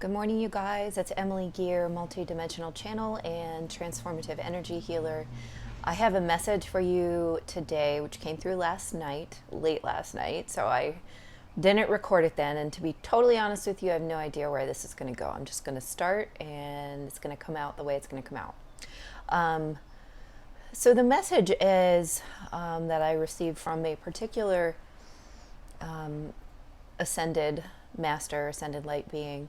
Good morning, you guys. It's Emily Gear, multidimensional channel and transformative energy healer. I have a message for you today, which came through last night, late last night. So I didn't record it then. And to be totally honest with you, I have no idea where this is going to go. I'm just going to start and it's going to come out the way it's going to come out. So the message is that I received from a particular ascended master, ascended light being,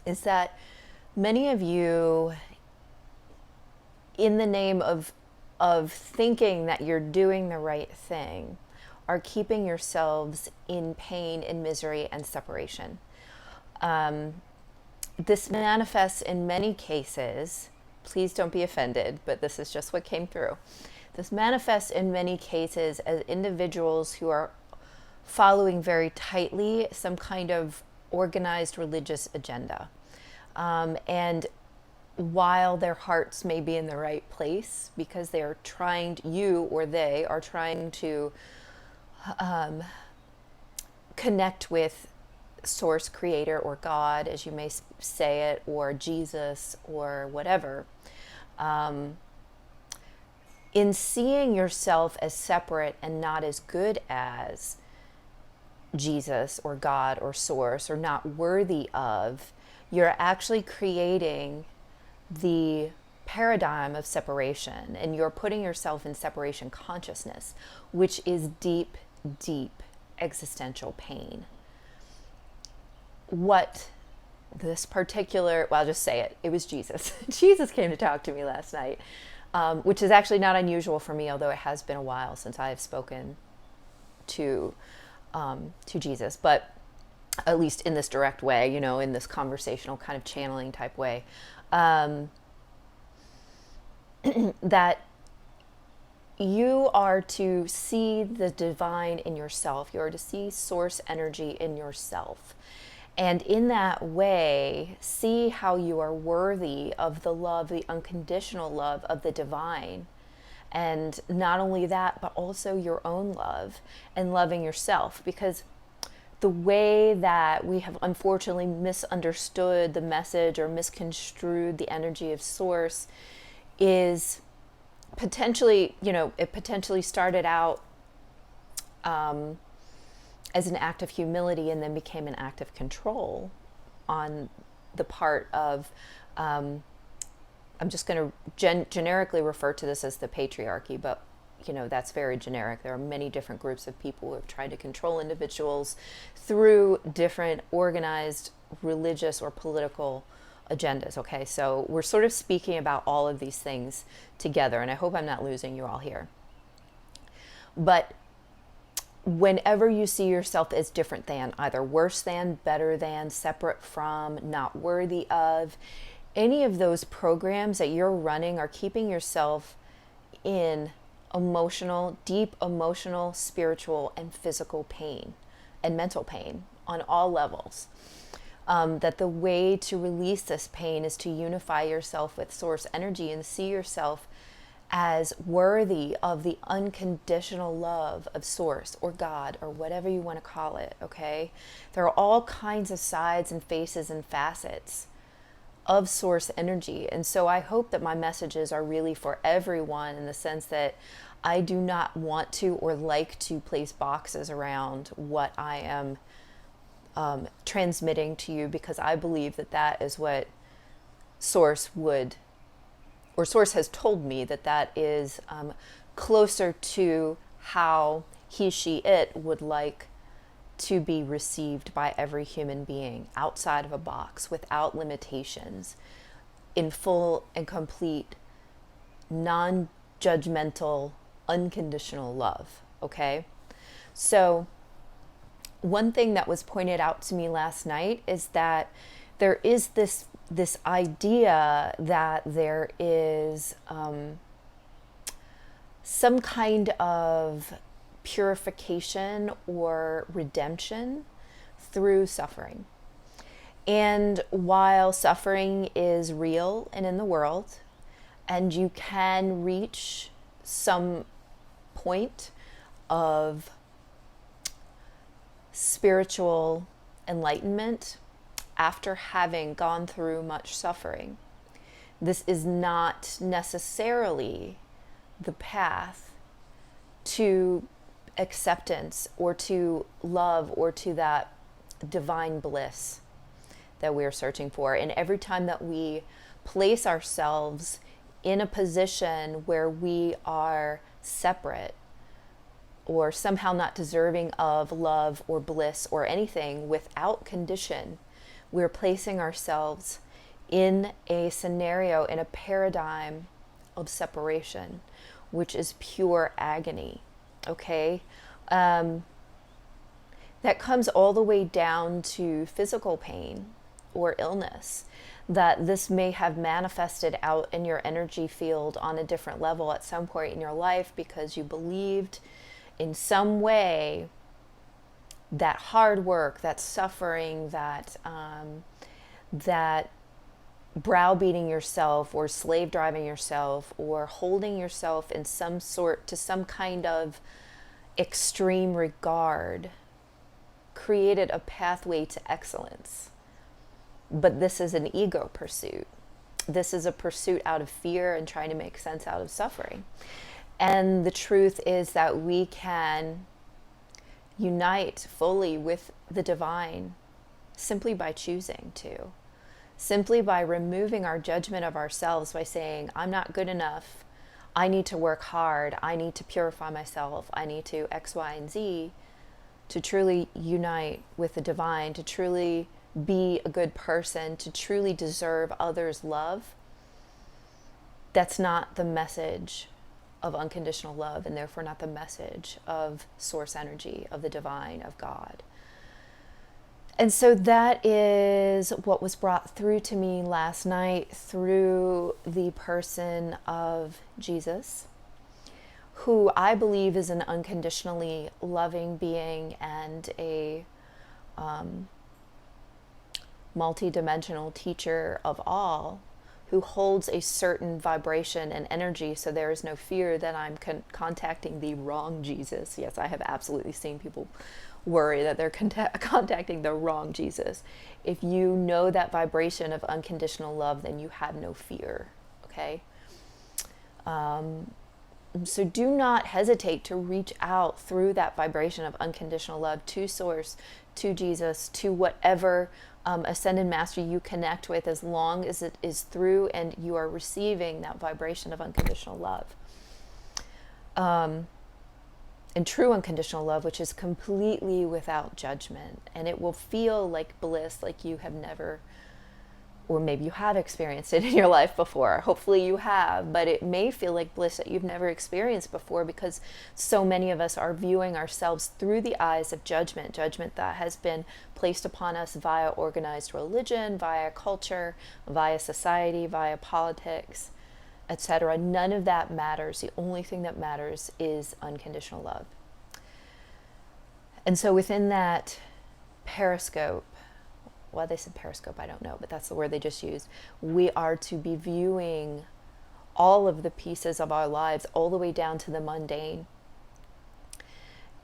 is that many of you, in the name of thinking that you're doing the right thing, are keeping yourselves in pain and misery and separation. This manifests in many cases. Please don't be offended, but this is just what came through. This manifests in many cases as individuals who are following very tightly some kind of organized religious agenda. And while their hearts may be in the right place because they are trying to, you or they are trying to connect with source, creator, or God, as you may say it, or Jesus, or whatever, in seeing yourself as separate and not as good as Jesus or God or source, or not worthy of, you're actually creating the paradigm of separation, and you're putting yourself in separation consciousness, which is deep, deep existential pain. What this particular, well, I'll just say it, it was Jesus. Jesus came to talk to me last night, which is actually not unusual for me, although it has been a while since I have spoken to Jesus, but at least in this direct way, you know, in this conversational kind of channeling type way, that you are to see the divine in yourself. You are to see source energy in yourself. And in that way, see how you are worthy of the love, the unconditional love of the divine. And not only that, but also your own love and loving yourself. Because the way that we have unfortunately misunderstood the message or misconstrued the energy of source is potentially, you know, it potentially started out as an act of humility and then became an act of control on the part of, I'm just going to generically refer to this as the patriarchy, but you know, that's very generic. There are many different groups of people who have tried to control individuals through different organized religious or political agendas. Okay, so we're sort of speaking about all of these things together, and I hope I'm not losing you all here. But whenever you see yourself as different than, either worse than, better than, separate from, not worthy of, any of those programs that you're running are keeping yourself in emotional, deep emotional, spiritual, and physical pain and mental pain on all levels. That the way to release this pain is to unify yourself with source energy and see yourself as worthy of the unconditional love of source or God or whatever you want to call it, okay? There are all kinds of sides and faces and facets of source energy. And so I hope that my messages are really for everyone, in the sense that I do not want to or like to place boxes around what I am transmitting to you, because I believe that that is what source would, or source has told me that that is closer to how he, she, it would like to be received by every human being, outside of a box, without limitations, in full and complete, non-judgmental, unconditional love, okay? So one thing that was pointed out to me last night is that there is this idea that there is some kind of purification or redemption through suffering. And while suffering is real and in the world, and you can reach some point of spiritual enlightenment after having gone through much suffering. This is not necessarily the path to acceptance or to love or to that divine bliss that we're searching for. And every time that we place ourselves in a position where we are separate or somehow not deserving of love or bliss or anything without condition, we're placing ourselves in a scenario, in a paradigm of separation, which is pure agony, okay? That comes all the way down to physical pain or illness, that this may have manifested out in your energy field on a different level at some point in your life because you believed in some way that hard work, that suffering, that browbeating yourself or slave driving yourself or holding yourself in some sort to some kind of extreme regard created a pathway to excellence. But this is an ego pursuit. This is a pursuit out of fear and trying to make sense out of suffering. And the truth is that we can unite fully with the divine simply by choosing to. Simply by removing our judgment of ourselves, by saying, I'm not good enough, I need to work hard, I need to purify myself, I need to X, Y, and Z, to truly unite with the divine, to truly be a good person, to truly deserve others' love. That's not the message of unconditional love, and therefore not the message of source energy, of the divine, of God. And so that is what was brought through to me last night through the person of Jesus, who I believe is an unconditionally loving being and a multi-dimensional teacher of all, who holds a certain vibration and energy, so there is no fear that I'm contacting the wrong Jesus. Yes, I have absolutely seen people worry that they're contacting the wrong Jesus. If you know that vibration of unconditional love, then you have no fear, okay? So do not hesitate to reach out through that vibration of unconditional love to Source, to Jesus, to whatever Ascended Master you connect with, as long as it is through and you are receiving that vibration of unconditional love. And true unconditional love, which is completely without judgment. And it will feel like bliss, like you have never, or maybe you have experienced it in your life before. Hopefully you have, but it may feel like bliss that you've never experienced before, because so many of us are viewing ourselves through the eyes of judgment that has been placed upon us via organized religion, via culture, via society, via politics, etc. None of that matters. The only thing that matters is unconditional love. And so within that periscope, why they said periscope, I don't know, but that's the word they just used. We are to be viewing all of the pieces of our lives, all the way down to the mundane.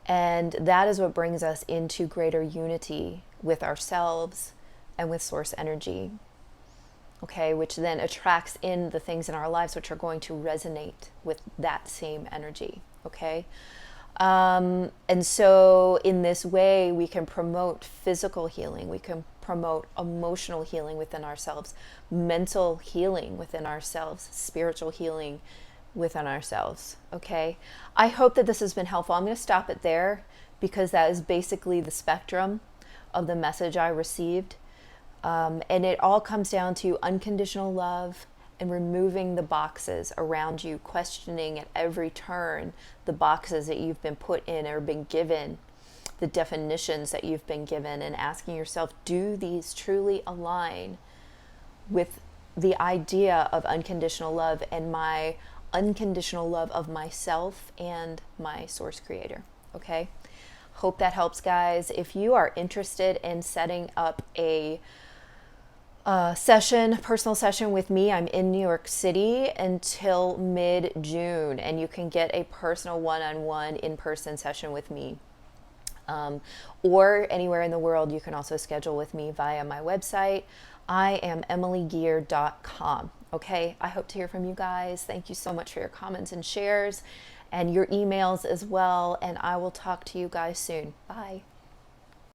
And that is what brings us into greater unity with ourselves and with source energy. Okay, which then attracts in the things in our lives which are going to resonate with that same energy. Okay. And so in this way, we can promote physical healing. We can promote emotional healing within ourselves, mental healing within ourselves, spiritual healing within ourselves. Okay. I hope that this has been helpful. I'm going to stop it there, because that is basically the spectrum of the message I received. And it all comes down to unconditional love and removing the boxes around you, questioning at every turn the boxes that you've been put in or been given, the definitions that you've been given, and asking yourself, do these truly align with the idea of unconditional love and my unconditional love of myself and my source creator? Okay? Hope that helps, guys. If you are interested in setting up a personal session with me, I'm in New York City until mid-June, and you can get a personal one-on-one in-person session with me or anywhere in the world. You can also schedule with me via my website. I am emilygear.com. Okay, I hope to hear from you guys. Thank you so much for your comments and shares and your emails as well. And I will talk to you guys soon. Bye.